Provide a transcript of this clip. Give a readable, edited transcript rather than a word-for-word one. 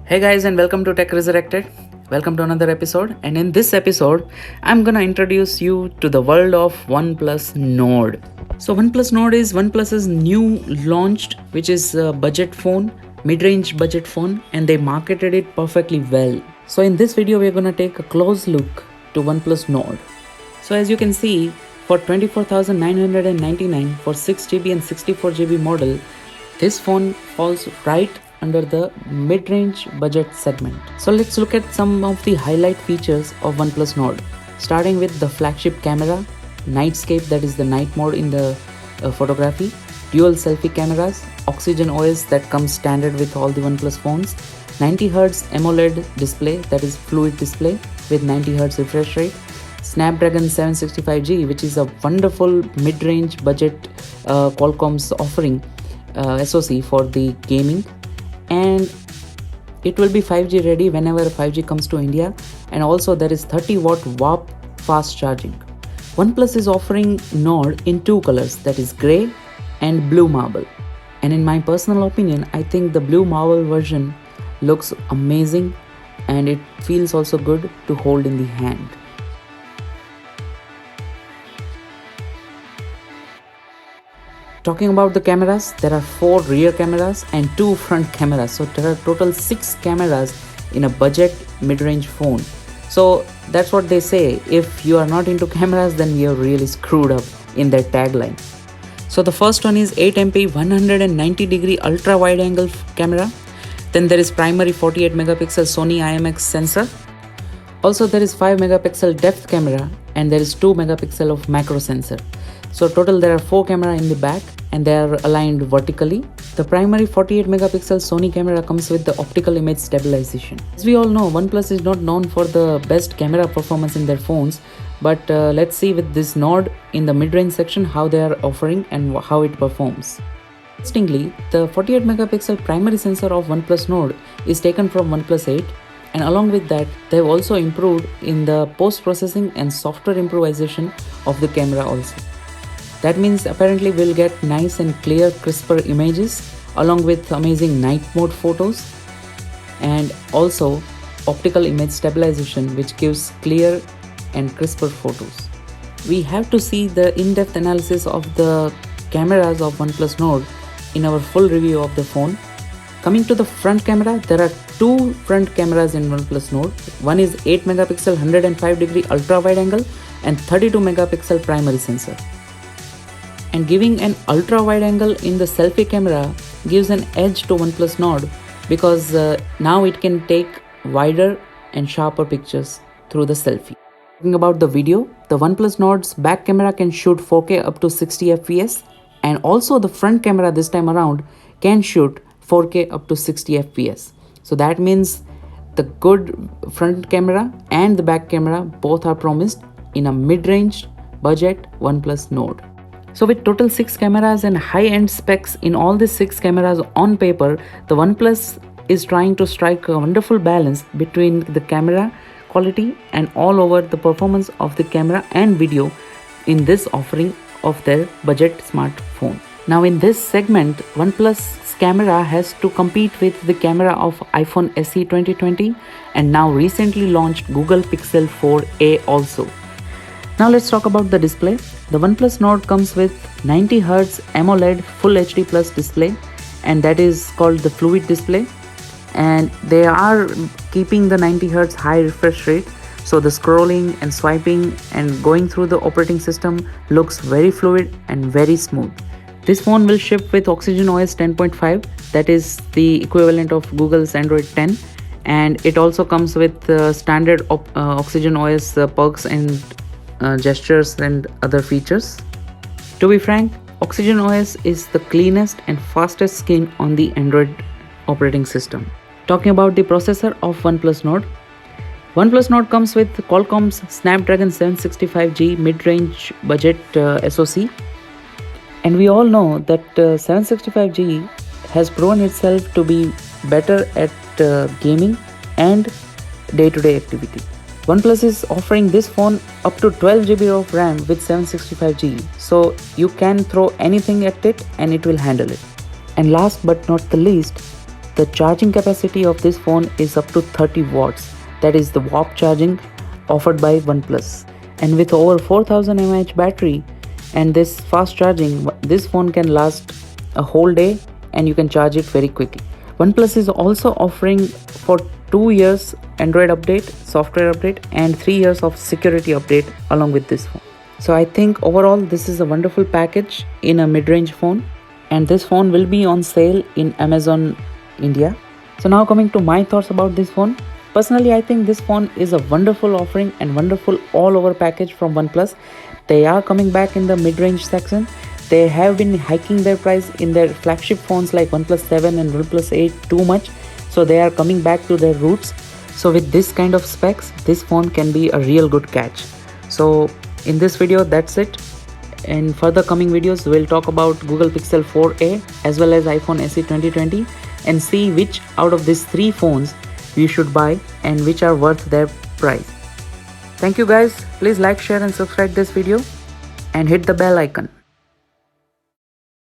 Hey guys, and welcome to Tech Resurrected. Welcome to another episode. And in this episode, I'm gonna introduce you to the world of OnePlus Nord. So OnePlus Nord is OnePlus's new launched, which is a budget phone, mid-range budget phone, and they marketed it perfectly well. So in this video, we're gonna take a close look to OnePlus Nord. So as you can see, for 24,999 for 6GB and 64GB model, this phone falls right under the mid-range budget segment. So let's look at some of the highlight features of OnePlus Nord. Starting with the flagship camera, nightscape, that is the night mode in the photography, dual selfie cameras, Oxygen OS that comes standard with all the OnePlus phones, 90Hz AMOLED display, that is fluid display with 90Hz refresh rate, Snapdragon 765G, which is a wonderful mid-range budget Qualcomm's offering SoC for the gaming, and it will be 5G ready whenever 5G comes to India, and also there is 30-watt warp fast charging. OnePlus is offering Nord in two colors, that is grey and blue marble, and in my personal opinion, I think the blue marble version looks amazing and it feels also good to hold in the hand. Talking about the cameras, there are 4 rear cameras and 2 front cameras. So there are total 6 cameras in a budget mid-range phone. So that's what they say. If you are not into cameras, then you're really screwed up in their tagline. So the first one is 8MP 190-degree ultra-wide angle camera. Then there is primary 48 megapixel Sony IMX sensor. Also there is 5 megapixel depth camera and there is 2 megapixel of macro sensor. So total there are 4 cameras in the back and they are aligned vertically. The primary 48 megapixel Sony camera comes with the optical image stabilization. As we all know, OnePlus is not known for the best camera performance in their phones, but let's see with this Nord in the mid-range section how they are offering and how it performs. Interestingly, the 48 megapixel primary sensor of OnePlus Nord is taken from OnePlus 8, and along with that, they have also improved in the post-processing and software improvisation of the camera also. That means apparently we'll get nice and clear, crisper images along with amazing night mode photos and also optical image stabilization, which gives clear and crisper photos. We have to see the in-depth analysis of the cameras of OnePlus Nord in our full review of the phone. Coming to the front camera, there are 2 front cameras in OnePlus Nord. One is 8 megapixel 105-degree ultra-wide angle and 32 megapixel primary sensor. And giving an ultra-wide angle in the selfie camera gives an edge to OnePlus Nord because now it can take wider and sharper pictures through the selfie. Talking about the video, the OnePlus Nord's back camera can shoot 4K up to 60 FPS, and also the front camera this time around can shoot 4K up to 60 FPS. So that means the good front camera and the back camera both are promised in a mid-range budget OnePlus Nord. So with total 6 cameras and high-end specs in all the 6 cameras on paper, the OnePlus is trying to strike a wonderful balance between the camera quality and all over the performance of the camera and video in this offering of their budget smartphone. Now in this segment, OnePlus's camera has to compete with the camera of iPhone SE 2020 and now recently launched Google Pixel 4a also. Now let's talk about the display. The OnePlus Nord comes with 90Hz AMOLED Full HD Plus display, and that is called the fluid display, and they are keeping the 90Hz high refresh rate, so the scrolling and swiping and going through the operating system looks very fluid and very smooth. This phone will ship with Oxygen OS 10.5, that is the equivalent of Google's Android 10, and it also comes with standard Oxygen OS perks and gestures and other features. To be frank, Oxygen OS is the cleanest and fastest skin on the Android operating system. Talking about the processor of OnePlus Nord, OnePlus Nord comes with Qualcomm's Snapdragon 765G mid-range budget SoC, and we all know that 765G has proven itself to be better at gaming and day-to-day activity. OnePlus is offering this phone up to 12GB of RAM with 765G, so you can throw anything at it and it will handle it. And last but not the least, the charging capacity of this phone is up to 30 watts. That is the warp charging offered by OnePlus. And with over 4000 mAh battery and this fast charging, this phone can last a whole day and you can charge it very quickly. OnePlus is also offering for 2 years Android update, software update, and 3 years of security update along with this phone. So I think overall this is a wonderful package in a mid-range phone, and this phone will be on sale in Amazon India. So now coming to my thoughts about this phone. Personally, I think this phone is a wonderful offering and wonderful all-over package from OnePlus. They are coming back in the mid-range section. They have been hiking their price in their flagship phones like OnePlus 7 and OnePlus 8 too much. So they are coming back to their roots. So with this kind of specs, this phone can be a real good catch. So in this video, that's it. In further coming videos, we'll talk about Google Pixel 4a as well as iPhone SE 2020 and see which out of these 3 phones you should buy and which are worth their price. Thank you guys. Please like, share and subscribe this video and hit the bell icon.